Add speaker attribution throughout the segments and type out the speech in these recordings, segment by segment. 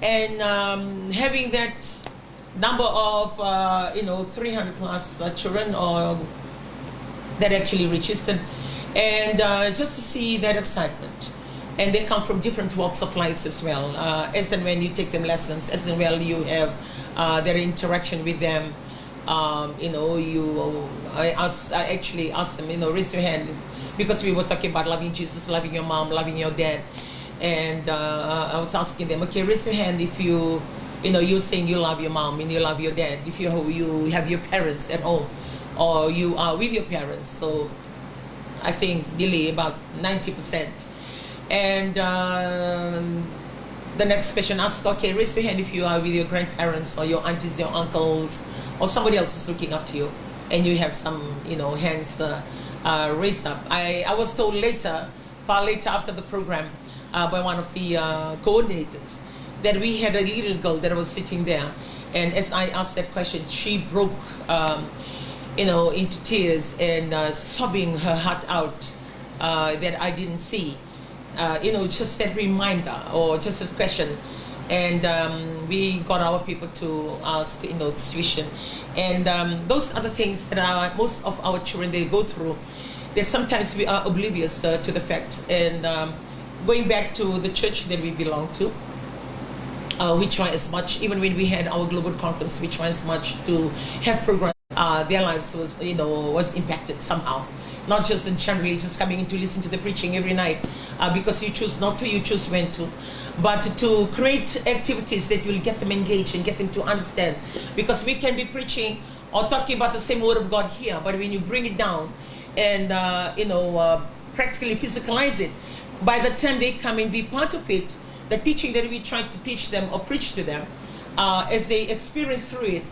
Speaker 1: and having that number of 300 plus children or that actually registered, and just to see that excitement. And they come from different walks of life as well. As and when you take them lessons, as and when you have their interaction with them, I actually asked them, raise your hand, because we were talking about loving Jesus, loving your mom, loving your dad, and I was asking them, okay, raise your hand if you're saying you love your mom and you love your dad, if you have your parents at home, or you are with your parents. So I think nearly about 90%. And the next question asked, okay, raise your hand if you are with your grandparents or your aunties, your uncles, or somebody else is looking after you, and you have some, hands raised up. I was told later, far later after the program, by one of the coordinators, that we had a little girl that was sitting there, and as I asked that question, she broke, into tears and sobbing her heart out that I didn't see. Just that reminder or just a question. And we got our people to ask, the situation. And those are the things that most of our children, they go through, that sometimes we are oblivious to the fact. And going back to the church that we belong to, we try as much, even when we had our global conference, we try as much to have programs. Their lives was impacted somehow. Not just generally just coming in to listen to the preaching every night because you choose not to, you choose when to, but to create activities that will get them engaged and get them to understand. Because we can be preaching or talking about the same word of God here, but when you bring it down and practically physicalize it, by the time they come and be part of it, the teaching that we try to teach them or preach to them, as they experience through it,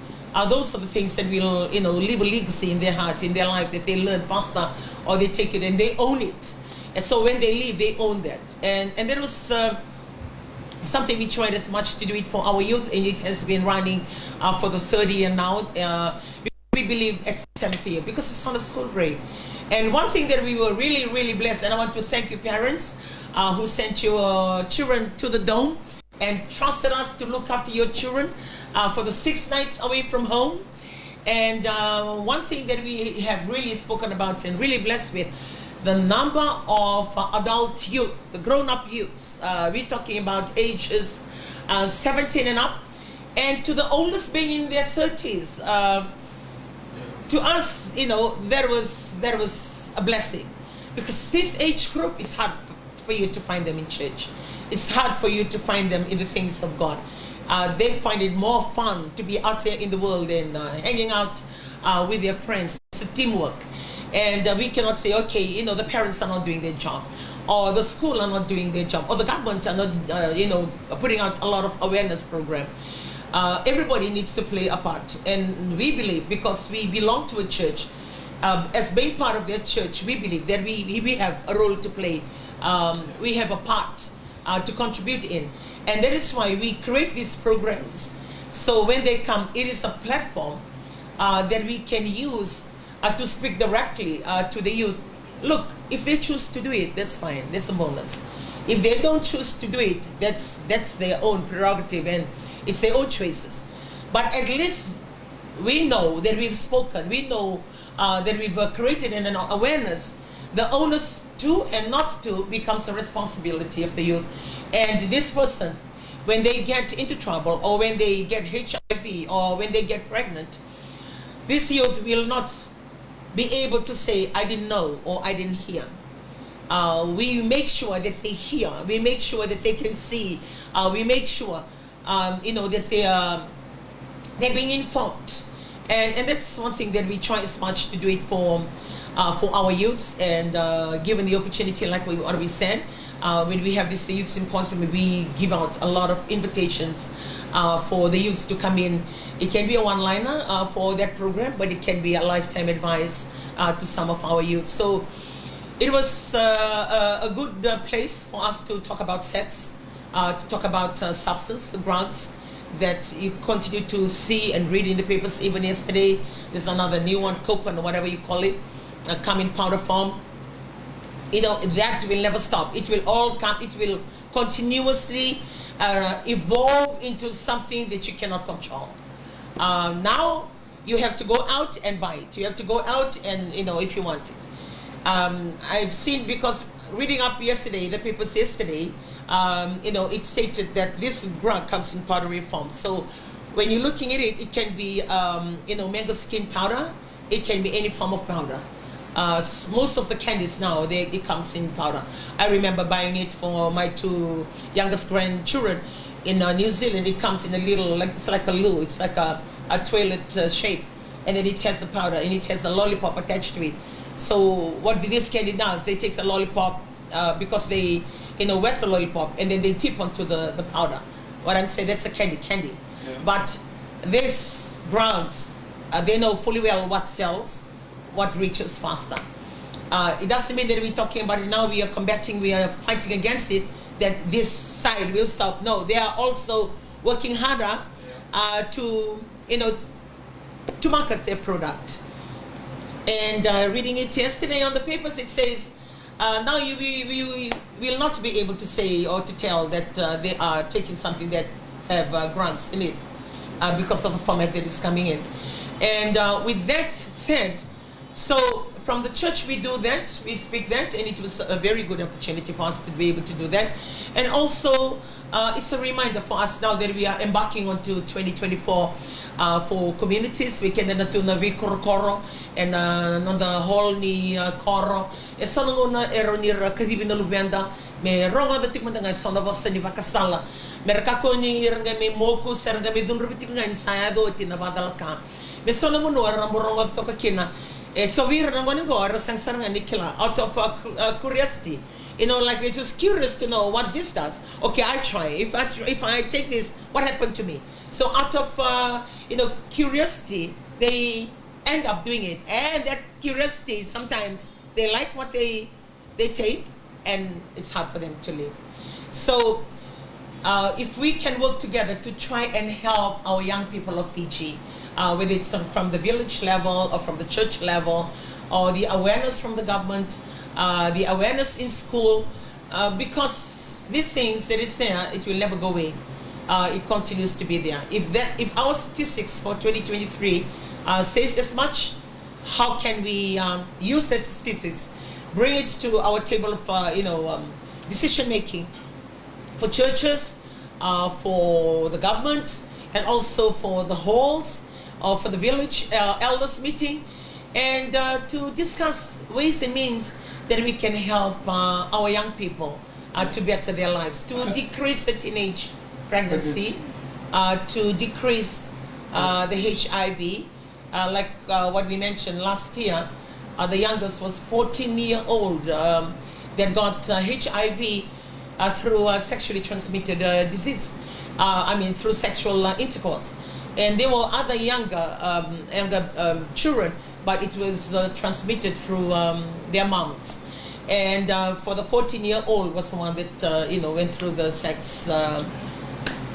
Speaker 1: those are the things that will, leave a legacy in their heart, in their life, that they learn faster, or they take it and they own it. And so when they leave, they own that. And that was something we tried as much to do it for our youth, and it has been running for the third year now. We believe at the 7th year, because it's on a school break. And one thing that we were really, really blessed, and I want to thank you parents who sent your children to the dome and trusted us to look after your children for the 6 nights away from home. And one thing that we have really spoken about and really blessed with, the number of adult youth, the grown-up youths, we're talking about ages 17 and up, and to the oldest being in their 30s. To us, that was a blessing, because this age group, it's hard for you to find them in church. It's hard for you to find them in the things of God. They find it more fun to be out there in the world and hanging out with their friends. It's a teamwork. And we cannot say, okay, the parents are not doing their job, or the school are not doing their job, or the government are not, putting out a lot of awareness program. Everybody needs to play a part. And we believe, because we belong to a church, as being part of their church, we believe that we have a role to play. We have a part to contribute in. And that is why we create these programs. So when they come, it is a platform that we can use to speak directly to the youth. Look, if they choose to do it, that's fine. That's a bonus. If they don't choose to do it, that's their own prerogative, and it's their own choices. But at least we know that we've spoken. We know that we've created an awareness. The onus to and not to becomes the responsibility of the youth. And this person, when they get into trouble, or when they get HIV, or when they get pregnant, this youth will not be able to say, I didn't know, or I didn't hear. We make sure that they hear. We make sure that they can see. We make sure, that they're being informed. And that's one thing that we try as much to do it for our youths. And given the opportunity, like we already said, when we have this youth symposium, we give out a lot of invitations for the youths to come in. It can be a one-liner for that program, but it can be a lifetime advice to some of our youth. So it was a good place for us to talk about sex, to talk about substance, drugs, that you continue to see and read in the papers. Even yesterday, there's another new one, copen, or whatever you call it, come in powder form. That will never stop. It will all come, it will continuously evolve into something that you cannot control. Now you have to go out and buy it. You have to go out and, if you want it. I've seen, because reading up yesterday, the papers yesterday, it stated that this drug comes in powdery form. So when you're looking at it, it can be, mango skin powder. It can be any form of powder. Most of the candies now, it comes in powder. I remember buying it for my 2 youngest grandchildren in New Zealand. It comes in a little, it's like a loo. It's like a toilet shape. And then it has the powder, and it has a lollipop attached to it. So what this candy does, they take the lollipop, because they, wet the lollipop, and then they tip onto the powder. What I'm saying, that's a candy. Yeah. But these drugs, they know fully well what sells, what reaches faster. It doesn't mean that we're talking about it now, we are combating, we are fighting against it, that this side will stop. No, they are also working harder to market their product. And reading it yesterday on the papers, it says, now we will not be able to say or to tell that they are taking something that have drugs in it because of the format that is coming in. And with that said, so from the church we do that, we speak that, and it was a very good opportunity for us to be able to do that. And also, it's a reminder for us now that we are embarking onto 2024 for communities. We can na vi koro and on the whole ni koro. E sono ngona ero ni kadibi na lubenda me ronga da tikman nga sono bosta ni bakasala. Mereka ko ni iranga me moku seranga me dunru bitik nga saya do tina badalaka. Me sono mo no ramboronga to kakina. E so vir na ngoni go sang saranga nikila out of curiosity. Like we're just curious to know what this does. Okay, I try. If I take this, what happened to me? So out of curiosity, they end up doing it. And that curiosity, sometimes they like what they take, and it's hard for them to live. So if we can work together to try and help our young people of Fiji, whether it's from the village level or from the church level, or the awareness from the government, the awareness in school, because these things that is there, it will never go away. It continues to be there. If our statistics for 2023 says as much, how can we use that statistics, bring it to our table of decision making for churches, for the government, and also for the halls, or for the village elders meeting, and to discuss ways and means that we can help our young people to better their lives, to decrease the teenage pregnancy, to decrease the HIV, like what we mentioned last year. The youngest was 14-year-old that got HIV through sexually transmitted disease, through sexual intercourse. And there were other younger children, but it was transmitted through their moms. And for the 14-year-old was the one that went through the sex.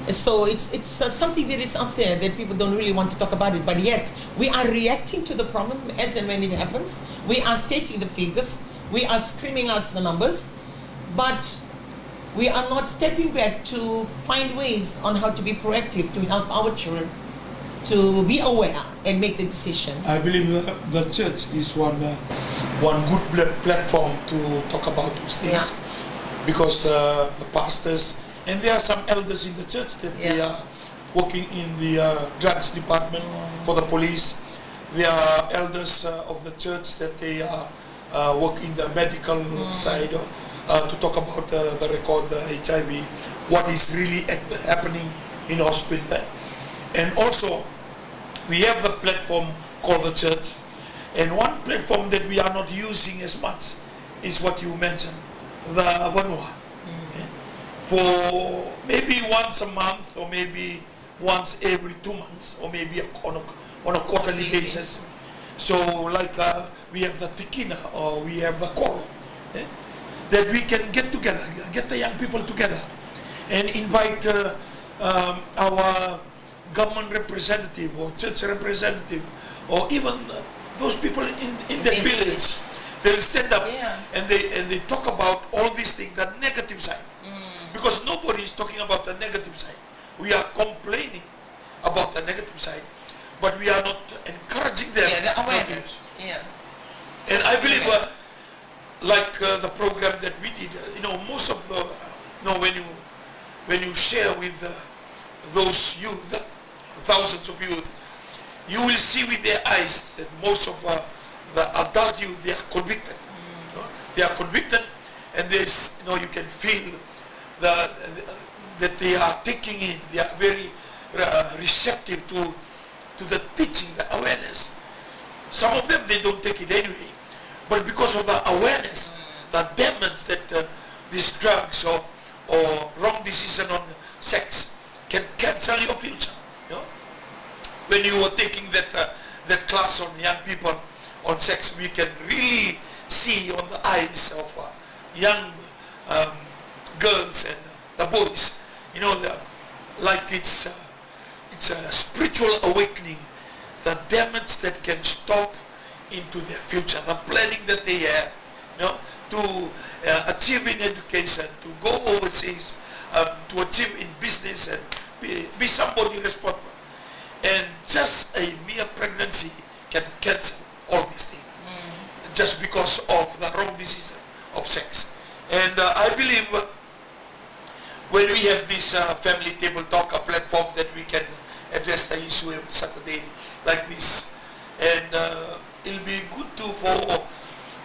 Speaker 1: So it's something that is out there that people don't really want to talk about it, but yet we are reacting to the problem as and when it happens. We are stating the figures, we are screaming out the numbers, but we are not stepping back to find ways on how to be proactive to help our children to be aware and make the decision.
Speaker 2: I believe the church is one good platform to talk about those things, because the pastors, and there are some elders in the church that they are working in the drugs department for the police. There are elders of the church that they are working the medical side to talk about the record, the HIV, what is really happening in hospital. And also, we have the platform called the church, and one platform that we are not using as much is what you mentioned, the Vanua. For maybe once a month, or maybe once every 2 months, or maybe on a quarterly basis. So like we have the Tikina, or we have the Koro, that we can get together, get the young people together, and invite our government representative or church representative, or even those people in the village. They'll stand up and they talk about all these things, the negative side. because nobody is talking about the negative side. We are complaining about the negative side, but we are not encouraging them.
Speaker 1: Yeah, the
Speaker 2: not to
Speaker 1: awareness.
Speaker 2: use.
Speaker 1: Yeah.
Speaker 2: And I believe, the program that we did, most of the, when you share with those youth, thousands of youth, you will see with their eyes that most of the adult youth, they are convicted. They are convicted, and there's, you can feel that they are taking in, they are very receptive to the teaching, the awareness. Some of them, they don't take it anyway, but because of the awareness, the demons that these drugs or wrong decision on sex can cancel your future. When you are taking that class on young people on sex, we can really see on the eyes of young girls and the boys, like it's a spiritual awakening, the damage that can stop into their future, the planning that they have, to achieve in education, to go overseas, to achieve in business and be somebody responsible. And just a mere pregnancy can cancel all these things, just because of the wrong decision of sex. And I believe when we have this family table talk, a platform that we can address the issue every Saturday like this, and it'll be good too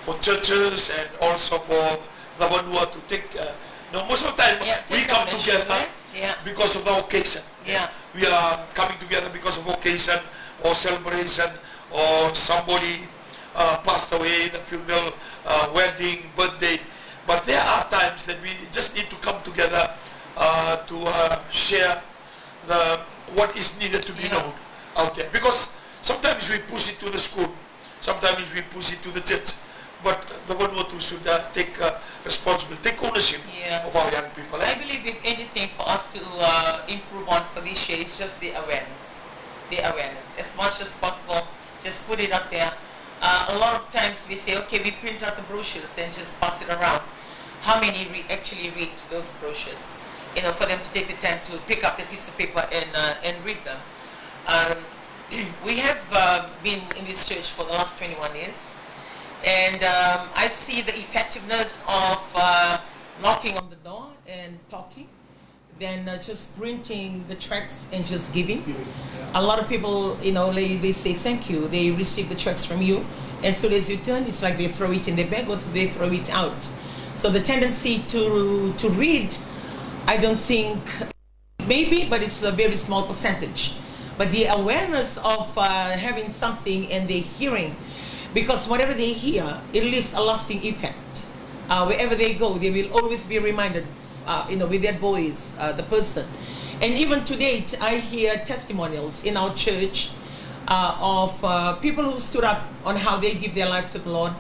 Speaker 2: for churches and also for the Vanua to take. Most of the time we come together because of the occasion. We are coming together because of occasion or celebration, or somebody passed away, the funeral, wedding, birthday. But there are times that we just need to come together to share what is needed to be known out there. Because sometimes we push it to the school, sometimes we push it to the church. But the Vanuatu should take responsibility, take ownership of our young people.
Speaker 1: I believe if anything for us to improve on for this year is just the awareness. The awareness. As much as possible, just put it up there. A lot of times we say, okay, we print out the brochures and just pass it around. How many actually read those brochures? For them to take the time to pick up the piece of paper and read them. We have been in this church for the last 21 years. And I see the effectiveness of knocking on the door and talking, than just printing the tracts and just giving. A lot of people, they say thank you. They receive the tracts from you, and so as you turn, it's like they throw it in their bag or they throw it out. So the tendency to read, I don't think, maybe, but it's a very small percentage. But the awareness of having something and they're hearing, because whatever they hear, it leaves a lasting effect. Wherever they go, they will always be reminded, with their voice, the person. And even to date, I hear testimonials in our church of people who stood up on how they give their life to the Lord.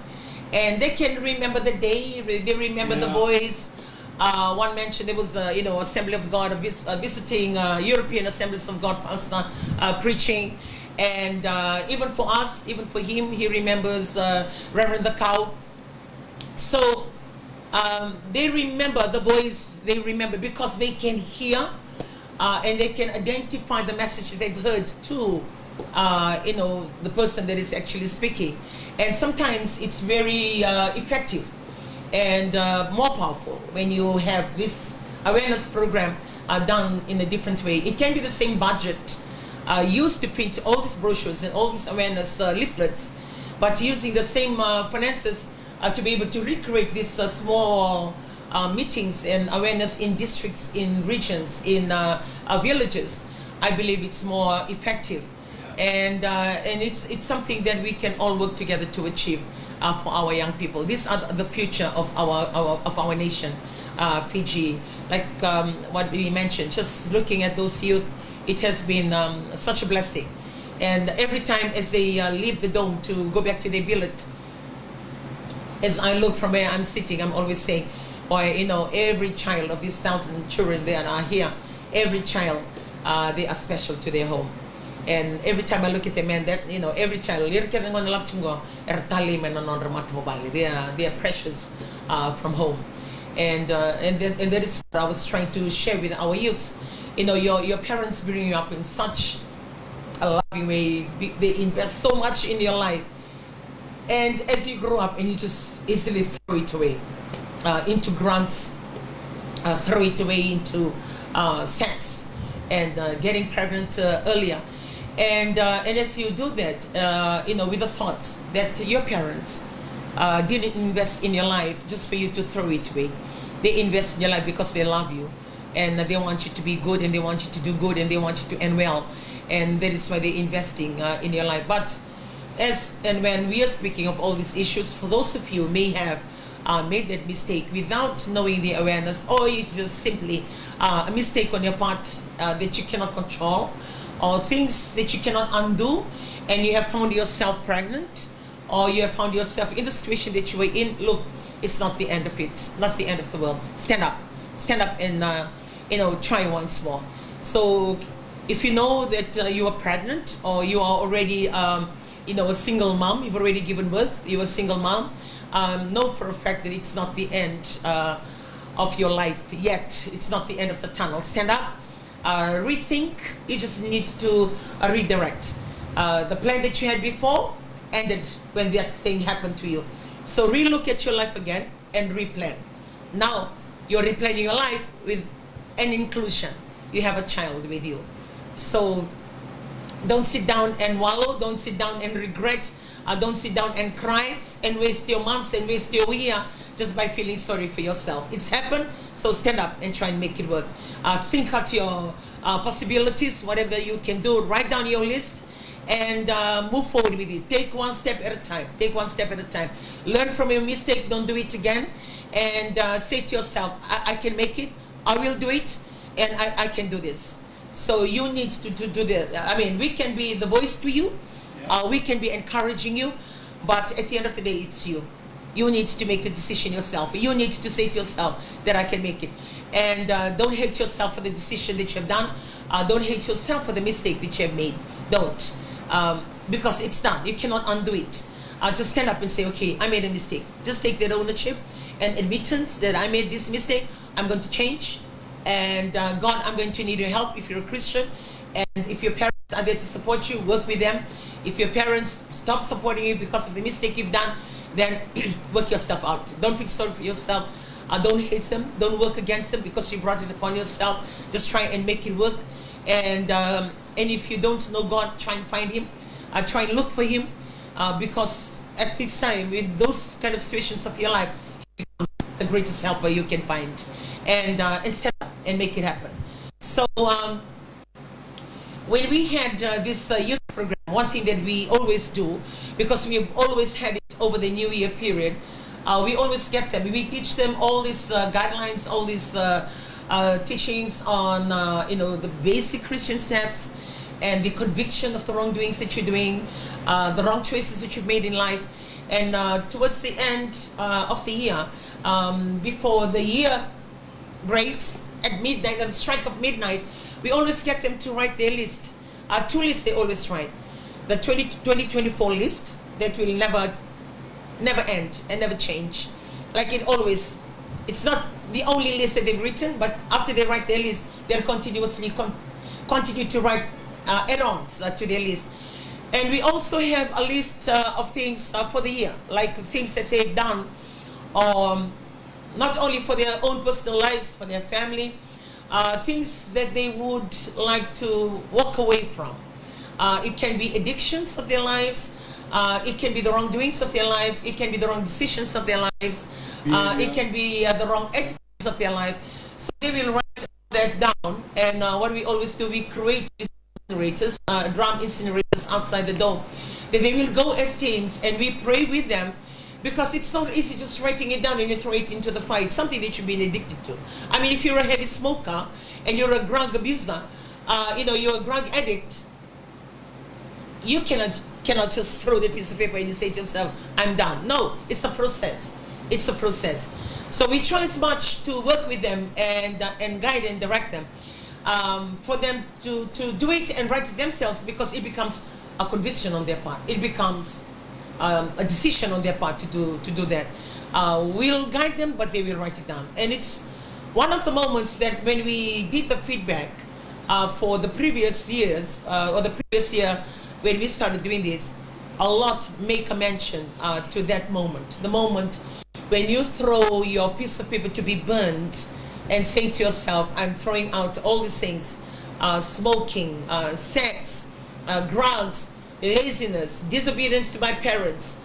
Speaker 1: And they can remember the day, they remember the voice. One mentioned there was the Assembly of God, visiting European Assemblies of God pastor preaching. And even for us, even for him, he remembers Reverend the Cow. So they remember the voice, they remember because they can hear and they can identify the message they've heard to the person that is actually speaking. And sometimes it's very effective and more powerful when you have this awareness program done in a different way. It can be the same budget used to print all these brochures and all these awareness leaflets, but using the same finances to be able to recreate these small meetings and awareness in districts, in regions, in villages. I believe it's more effective, and it's something that we can all work together to achieve for our young people. These are the future of our nation, Fiji. Like what we mentioned, just looking at those youth, it has been such a blessing. And every time as they leave the dome to go back to their billet, as I look from where I'm sitting, I'm always saying, boy, every child of these 1,000 children that are here, every child, they are special to their home. And every time I look at them, and that, every child, they are precious from home. and that is what I was trying to share with our youths. You know, your parents bring you up in such a loving way. They invest so much in your life, and as you grow up, and you just easily throw it away into grants, throw it away into sex, and getting pregnant earlier. And as you do that, you know, with the thought that your parents didn't invest in your life just for you to throw it away. They invest in your life because they love you, and they want you to be good, and they want you to do good, and they want you to end well, and that is why they're investing in your life. But when we are speaking of all these issues, for those of you who may have made that mistake without knowing the awareness, or it's just simply a mistake on your part that you cannot control, or things that you cannot undo, and you have found yourself pregnant, or you have found yourself in the situation that you were in, look, it's not the end of it, not the end of the world. Stand up and you know, try once more. So if you know that you are pregnant, or you are already you know, a single mom, you've already given birth, you're a single mom, know for a fact that it's not the end of your life yet. It's not the end of the tunnel. Stand up, rethink. You just need to redirect. The plan that you had before ended when that thing happened to you. So relook at your life again and replan. Now you're replanning your life with an inclusion. You have a child with you. So don't sit down and wallow. Don't sit down and regret. Don't sit down and cry and waste your months and waste your year just by feeling sorry for yourself. It's happened, so stand up and try and make it work. Think out your possibilities, whatever you can do. Write down your list and move forward with it. Take one step at a time. Take one step at a time. Learn from your mistake. Don't do it again. And say to yourself, I can make it. I will do it. And I can do this. So you need to do that. I mean, we can be the voice to you. We can be encouraging you. But at the end of the day, it's you. You need to make the decision yourself. You need to say to yourself that I can make it. And don't hate yourself for the decision that you have done. Don't hate yourself for the mistake that you have made. Don't. Because it's done. You cannot undo it. Just stand up and say, okay, I made a mistake. Just take that ownership and admittance that I made this mistake. I'm going to change. And God, I'm going to need your help if you're a Christian. And if your parents are there to support you, work with them. If your parents stop supporting you because of the mistake you've done, then work yourself out. Don't feel sorry for yourself. Don't hate them. Don't work against them because you brought it upon yourself. Just try and make it work. And if you don't know God, try and find Him. Try and look for Him, because at this time, in those kind of situations of your life, He becomes the greatest helper you can find. And step up and make it happen. So when we had this youth program, one thing that we always do, because we've always had it over the New Year period, we always get them. We teach them all these guidelines, all these teachings on you know, the basic Christian steps and the conviction of the wrongdoings that you're doing, the wrong choices that you've made in life. And towards the end of the year, before the year breaks at midnight, at the strike of midnight, we always get them to write their list. Two lists they always write. The 2024 list that will never end and never change. Like it always, it's not the only list that they've written, but after they write their list, they'll continuously continue to write add-ons to their list. And we also have a list of things for the year, like things that they've done, not only for their own personal lives, for their family, things that they would like to walk away from. It can be addictions of their lives, it can be the wrongdoings of their life, it can be the wrong decisions of their lives, it can be the wrong attitudes of their life. So they will write that down, and what we always do, we create incinerators, drum incinerators outside the door. Then they will go as teams, and we pray with them, because it's not easy just writing it down and you throw it into the fire. It's something that you've been addicted to. I mean, if you're a heavy smoker and you're a drug abuser, you know, you're a drug addict, you cannot just throw the piece of paper and you say to yourself, I'm done. No, it's a process. It's a process. So we try as much to work with them and guide and direct them, for them to do it and write it themselves, because it becomes a conviction on their part. It becomes a decision on their part to do that. will guide them, but they will write it down. And it's one of the moments that when we did the feedback for the previous years, or the previous year when we started doing this, a lot make a mention to that moment. The moment when you throw your piece of paper to be burned and say to yourself, I'm throwing out all these things, smoking, sex, drugs, laziness, disobedience to my parents,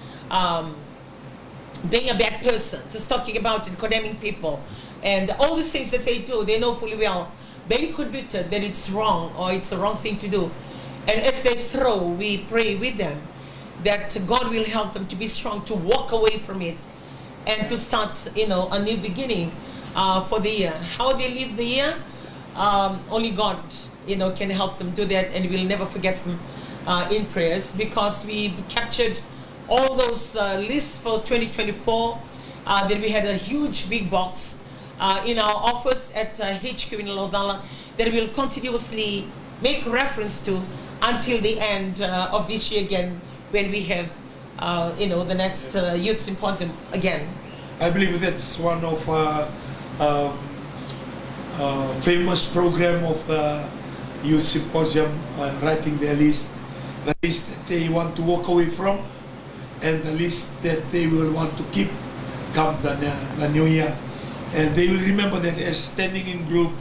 Speaker 1: being a bad person, just talking about it, condemning people, and all these things that they do, they know fully well, being convicted that it's wrong or it's the wrong thing to do. And as they throw, we pray with them that God will help them to be strong, to walk away from it, and to start, a new beginning for the year. How they live the year, only God, can help them do that, and we'll never forget them in prayers, because we've captured all those lists for 2024. Then we had a huge big box in our office at HQ in Laudala that we'll continuously make reference to until the end of this year again, when we have, the next youth symposium again.
Speaker 2: I believe that's one of famous program of youth symposium, writing their list, the list that they want to walk away from, and the list that they will want to keep come the new year. And they will remember that as standing in group,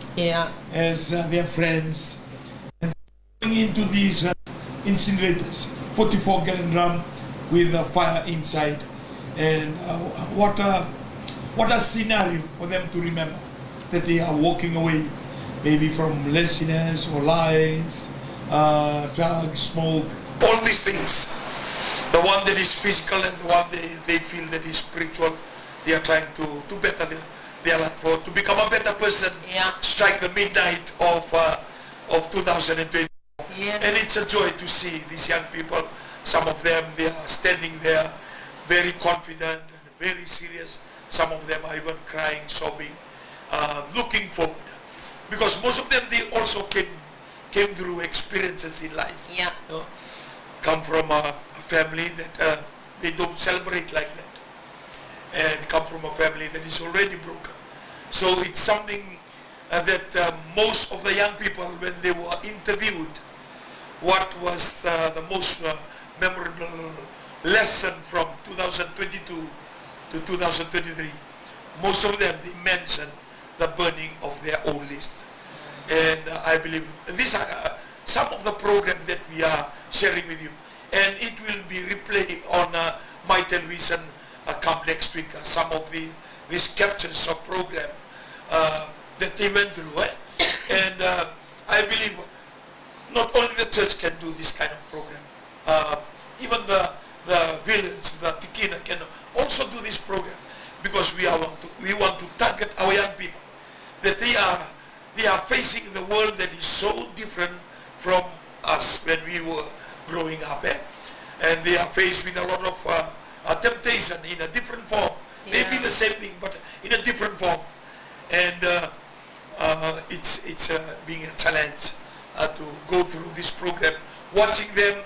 Speaker 2: as their friends, and going into these incinerators, 44-gallon drum with a fire inside. And what a scenario for them to remember, that they are walking away maybe from laziness or lies, drugs, smoke, all these things. The one that is physical and the one they feel that is spiritual. They are trying to better their life, or to become a better person, strike the midnight of 2020.
Speaker 1: Yes.
Speaker 2: And it's a joy to see these young people. Some of them, they are standing there very confident and very serious. Some of them are even crying, sobbing, looking forward. Because most of them, they also came through experiences in life.
Speaker 1: Yeah.
Speaker 2: Come from a family that they don't celebrate like that. And come from a family that is already broken. So it's something that most of the young people, when they were interviewed, what was the most memorable lesson from 2022 to 2023, most of them, they mentioned the burning of their own list. And I believe these are some of the program that we are sharing with you. And it will be replayed on my television come next week. Some of these captures of program that they went through. And I believe not only the church can do this kind of program. Even the village, the Tikina can also do this program, because we want to target our young people, that they are facing the world that is so different from us when we were growing up, and they are faced with a lot of temptation in a different form, maybe the same thing but in a different form, and it's being a challenge to go through this program, watching them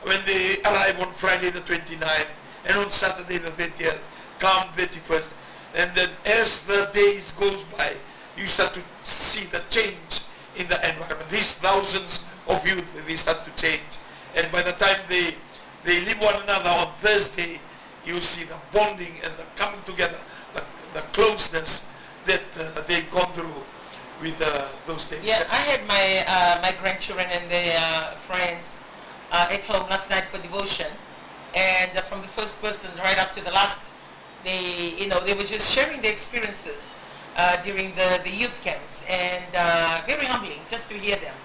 Speaker 2: when they arrive on Friday the 29th and on Saturday the 30th, come 31st, and then as the days goes by, you start to see the change in the environment. These thousands of youth, they start to change, and by the time they leave one another on Thursday, you see the bonding and the coming together, the closeness that they've gone through with those days.
Speaker 1: Yeah, I had my grandchildren and their friends at home last night for devotion, and from the first person right up to the last, they were just sharing their experiences during the youth camps, and very humbling just to hear them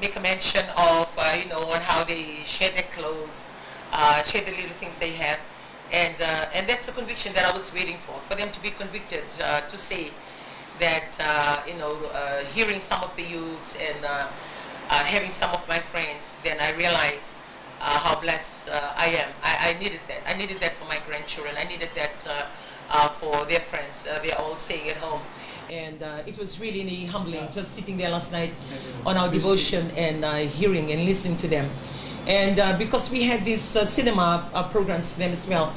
Speaker 1: make a mention of on how they share their clothes, share the little things they have, and that's a conviction that I was waiting for them to be convicted, to say that hearing some of the youths and having some of my friends, then I realized how blessed I am. I needed that. I needed that for my grandchildren. I needed that for their friends. They're all staying at home. And it was really humbling just sitting there last night on our devotion and hearing and listening to them. And because we had these cinema programs for them as well,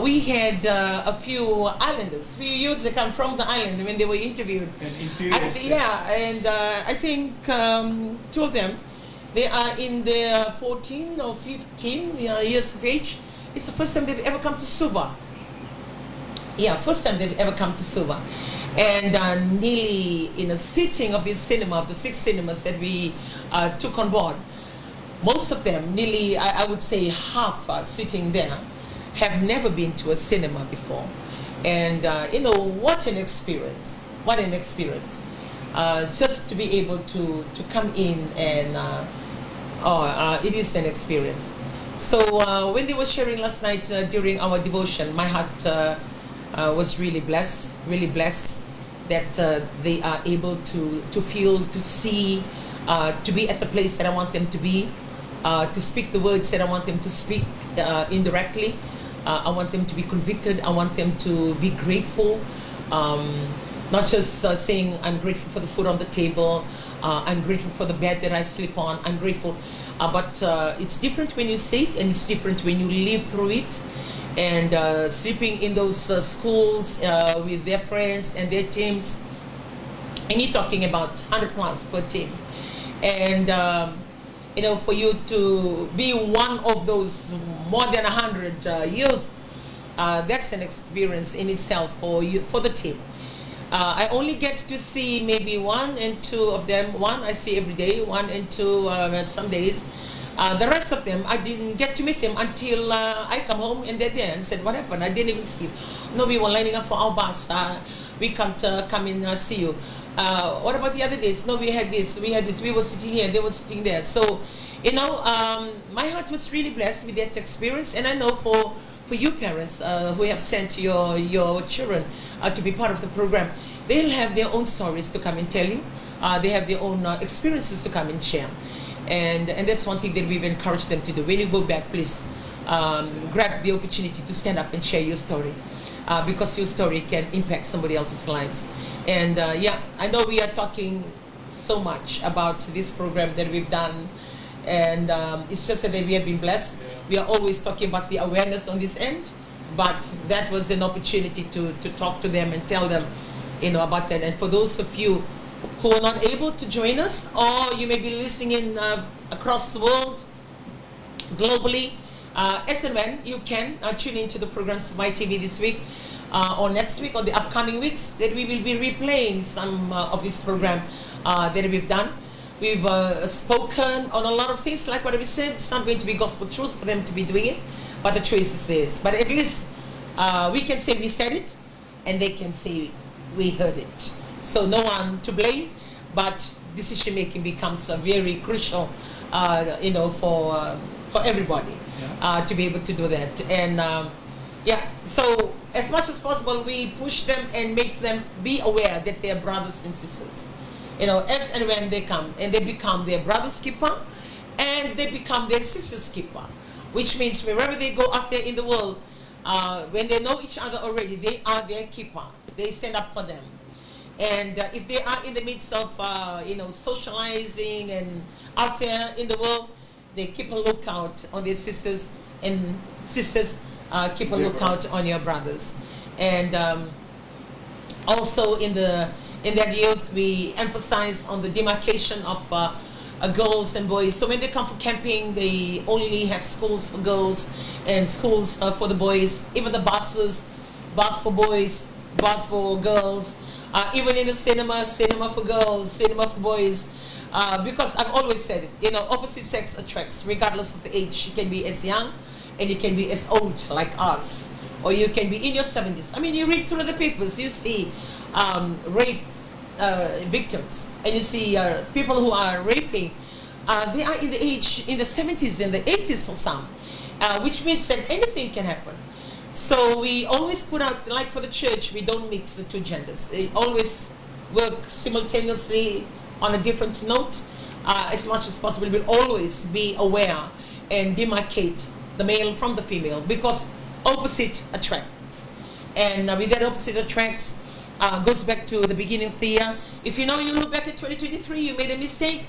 Speaker 1: we had a few islanders, few youths that come from the island when they were interviewed.
Speaker 2: And interiors.
Speaker 1: And I think two of them, they are in their 14 or 15 years of age. It's the first time they've ever come to Suva. Yeah, first time they've ever come to Suva. And nearly in a sitting of this cinema, of the 6 cinemas that we took on board, most of them, nearly I would say half are sitting there, have never been to a cinema before. And what an experience, what an experience. Just to be able to come in and, it is an experience. So when they were sharing last night during our devotion, my heart was really blessed that they are able to feel, to see, to be at the place that I want them to be, to speak the words that I want them to speak indirectly. I want them to be convicted. I want them to be grateful, not just saying I'm grateful for the food on the table, I'm grateful for the bed that I sleep on, I'm grateful. But it's different when you say it, and it's different when you live through it. And sleeping in those schools with their friends and their teams, and you're talking about 100 plus per team. And for you to be one of those more than 100 youth, that's an experience in itself for you, for the team. I only get to see maybe 1 and 2 of them. One I see every day, 1 and 2 some days. The rest of them, I didn't get to meet them until I come home and they're there and said, what happened? I didn't even see you. No, we were lining up for our bus. We come in see you. What about the other days? No, we had this, we were sitting here, they were sitting there. So, my heart was really blessed with that experience. And I know for you parents who have sent your children to be part of the program, they'll have their own stories to come and tell you. They have their own experiences to come and share. And that's one thing that we've encouraged them to do. When you go back, please grab the opportunity to stand up and share your story, because your story can impact somebody else's lives. And I know we are talking so much about this program that we've done, and it's just that we have been blessed. We are always talking about the awareness on this end, but that was an opportunity to talk to them and tell them, about that. And for those of you who are not able to join us, or you may be listening in across the world, globally, as and when you can tune into the programs of MyTV this week, or next week, or the upcoming weeks, that we will be replaying some of this program that we've done. We've spoken on a lot of things, like what we said. It's not going to be gospel truth for them to be doing it, but the choice is theirs. But at least we can say we said it, and they can say we heard it. So no one to blame, but decision making becomes very crucial, for everybody to be able to do that. And so as much as possible, we push them and make them be aware that they are brothers and sisters. As and when they come, and they become their brother's keeper, and they become their sister's keeper, which means wherever they go out there in the world, when they know each other already, they are their keeper. They stand up for them. And if they are in the midst of, socializing and out there in the world, they keep a lookout on their sisters, and sisters keep a lookout on your brothers. And also in that youth, we emphasize on the demarcation of girls and boys. So when they come for camping, they only have schools for girls and schools for the boys. Even the buses, bus for boys, bus for girls. Even in the cinema for girls, cinema for boys. Because I've always said it, opposite sex attracts, regardless of the age. You can be as young and you can be as old like us. Or you can be in your 70s. I mean, you read through the papers, you see rape victims, and you see people who are raping. They are in the 70s and the 80s for some, which means that anything can happen. So we always put out, like for the church, we don't mix the two genders. They always work simultaneously on a different note. As much as possible, we'll always be aware and demarcate the male from the female, because opposite attracts. And with that opposite attracts, goes back to the beginning of the year. If you look back at 2023, you made a mistake.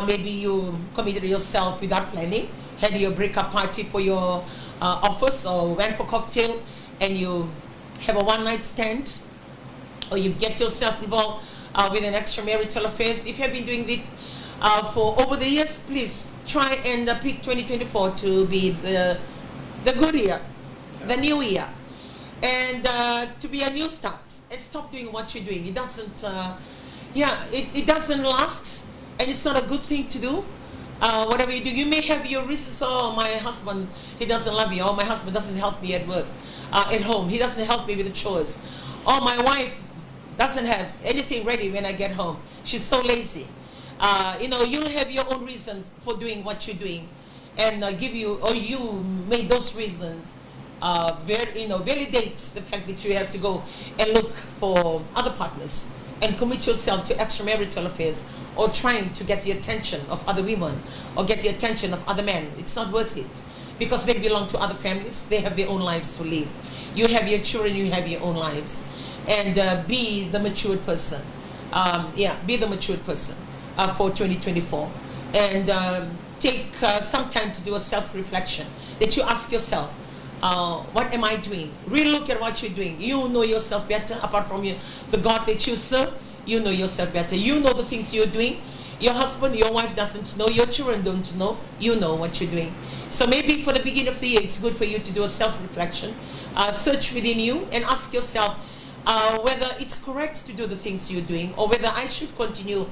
Speaker 1: Maybe you committed yourself without planning, had your breakup party for your offers or went for cocktail and you have a one-night stand, or you get yourself involved with an extramarital affairs. If you have been doing it for over the years, please try and pick 2024 to be the good year, the new year, and to be a new start. And stop doing what you're doing. It doesn't, it doesn't last, and it's not a good thing to do. Whatever you do, you may have your reasons. Oh, my husband, he doesn't love me. Oh, my husband doesn't help me at work, at home. He doesn't help me with the chores. Oh, my wife doesn't have anything ready when I get home. She's so lazy. You'll have your own reason for doing what you're doing, and you made those reasons validate the fact that you have to go and look for other partners and commit yourself to extramarital affairs, or trying to get the attention of other women or get the attention of other men. It's not worth it, because they belong to other families. They have their own lives to live. You have your children, you have your own lives, and be the matured person. Be the matured person for 2024, and take some time to do a self-reflection, that you ask yourself, what am I doing? Really look at what you're doing. You know yourself better. Apart from the God that you serve, you know yourself better. You know the things you're doing. Your husband, your wife doesn't know. Your children don't know. You know what you're doing. So maybe for the beginning of the year, it's good for you to do a self-reflection. Search within you and ask yourself whether it's correct to do the things you're doing, or whether I should continue